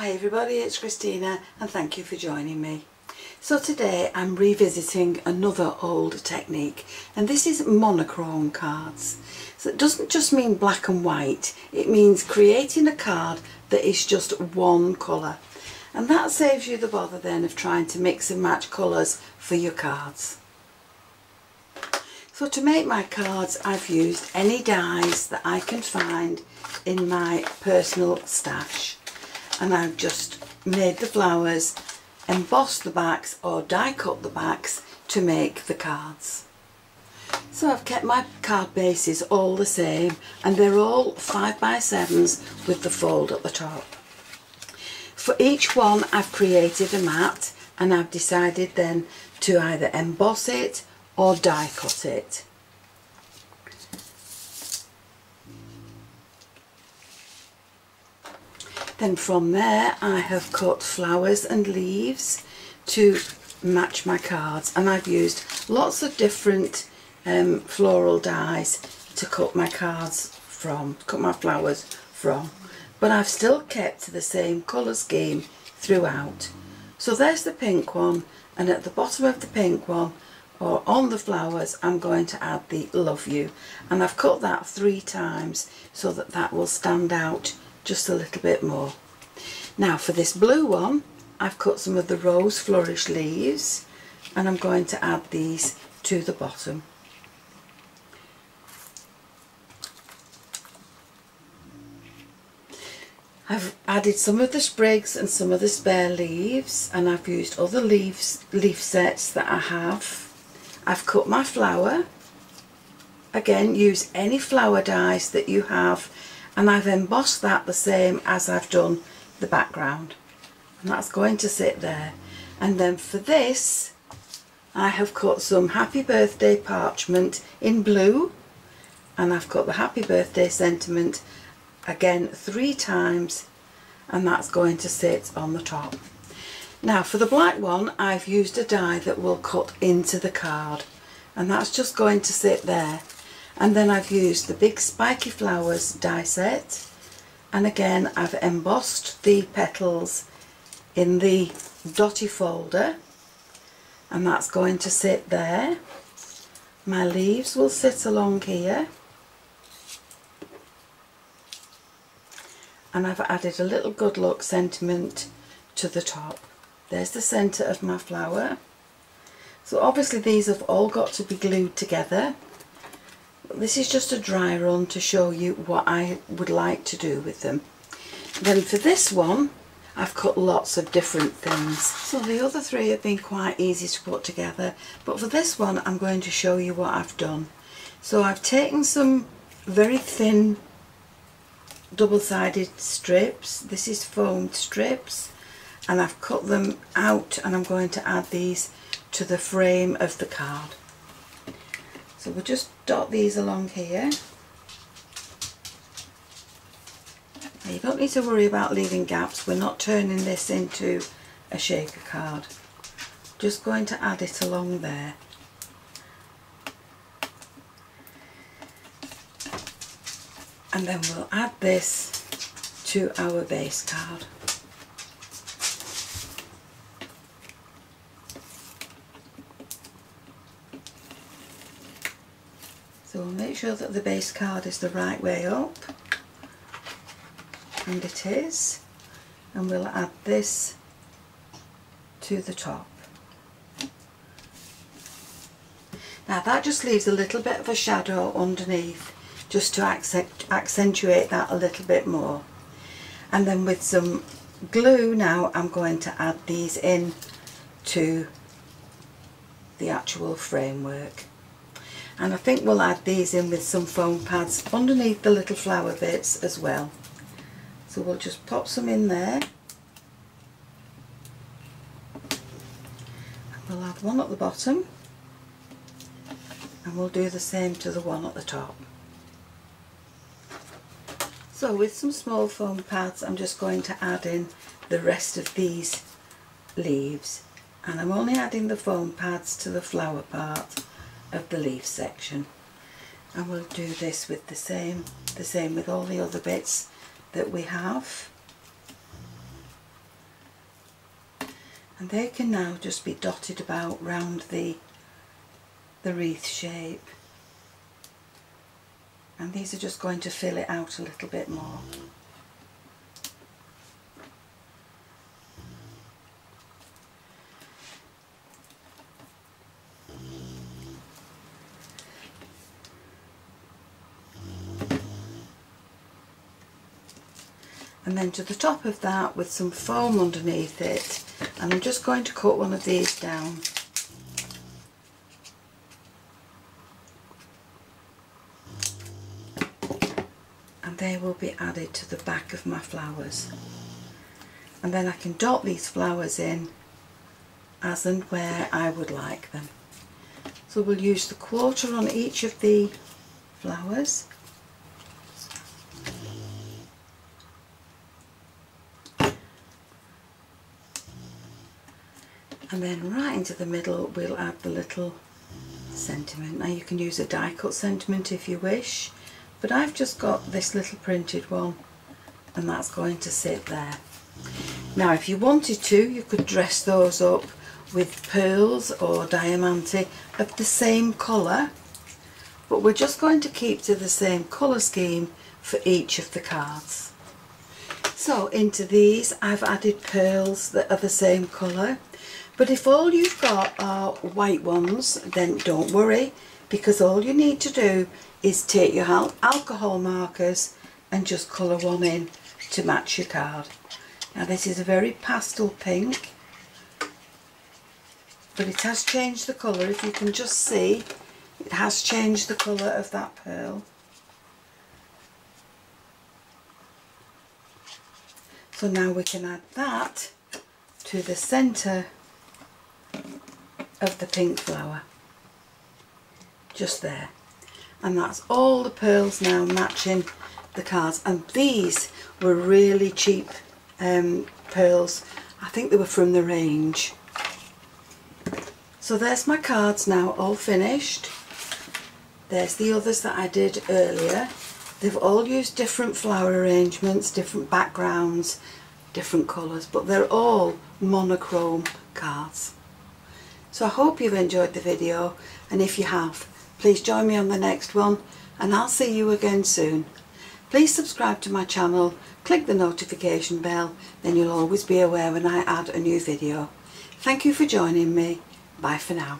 Hi everybody, it's Christina and thank you for joining me. So today I'm revisiting another old technique, and this is monochrome cards. So it doesn't just mean black and white, it means creating a card that is just one colour. And that saves you the bother then of trying to mix and match colours for your cards. So to make my cards I've used any dies that I can find in my personal stash. And I've just made the flowers, embossed the backs or die cut the backs to make the cards. So I've kept my card bases all the same, and they're all 5x7s with the fold at the top. For each one I've created a mat, and I've decided then to either emboss it or die cut it. Then from there I have cut flowers and leaves to match my cards, and I've used lots of different floral dies to cut my cards from, cut my flowers from, but I've still kept the same colour scheme throughout. So there's the pink one, and at the bottom of the pink one or on the flowers I'm going to add the love you, and I've cut that 3 times so that that will stand out just a little bit more. Now for this blue one I've cut some of the rose flourish leaves, and I'm going to add these to the bottom. I've added some of the sprigs and some of the spare leaves, and I've used other leaf sets that I have. I've cut my flower. Again, use any flower dies that you have, and I've embossed that the same as I've done the background, and that's going to sit there. And then for this I have cut some happy birthday parchment in blue, and I've cut the happy birthday sentiment again 3 times, and that's going to sit on the top. Now for the black one I've used a die that will cut into the card, and that's just going to sit there. And then I've used the big spiky flowers die set, and again I've embossed the petals in the dotty folder, and that's going to sit there. My leaves will sit along here, and I've added a little good luck sentiment to the top. There's the centre of my flower. So obviously these have all got to be glued together. This is just a dry run to show you what I would like to do with them. Then for this one I've cut lots of different things. So the other 3 have been quite easy to put together, but for this one I'm going to show you what I've done. So I've taken some very thin double-sided strips, this is foamed strips, and I've cut them out, and I'm going to add these to the frame of the card. So we'll just dot these along here. Now you don't need to worry about leaving gaps, we're not turning this into a shaker card. Just going to add it along there. And then we'll add this to our base card. So we'll make sure that the base card is the right way up, and it is, and we'll add this to the top. Now that just leaves a little bit of a shadow underneath, just to accentuate that a little bit more. And then with some glue now I'm going to add these in to the actual framework. And I think we'll add these in with some foam pads underneath the little flower bits as well. So we'll just pop some in there. And we'll add one at the bottom, and we'll do the same to the one at the top. So with some small foam pads I'm just going to add in the rest of these leaves, and I'm only adding the foam pads to the flower part of the leaf section, and we'll do this with the same with all the other bits that we have. And they can now just be dotted about round the wreath shape. And these are just going to fill it out a little bit more. And then to the top of that with some foam underneath it, and I'm just going to cut one of these down. And they will be added to the back of my flowers. And then I can dot these flowers in as and where I would like them. So we'll use the quarter on each of the flowers. And then right into the middle we'll add the little sentiment. Now you can use a die cut sentiment if you wish, but I've just got this little printed one and that's going to sit there. Now if you wanted to, you could dress those up with pearls or diamante of the same colour, but we're just going to keep to the same colour scheme for each of the cards. So into these I've added pearls that are the same colour. But if all you've got are white ones, then don't worry, because all you need to do is take your alcohol markers and just colour one in to match your card. Now this is a very pastel pink, but it has changed the colour. If you can just see, it has changed the colour of that pearl. So now we can add that to the centre of the pink flower, just there. And that's all the pearls now matching the cards. And these were really cheap pearls. I think they were from the range. So there's my cards now all finished. There's the others that I did earlier. They've all used different flower arrangements, different backgrounds, different colours, but they're all monochrome cards. So I hope you've enjoyed the video, and if you have, please join me on the next one, and I'll see you again soon. Please subscribe to my channel, click the notification bell, then you'll always be aware when I add a new video. Thank you for joining me. Bye for now.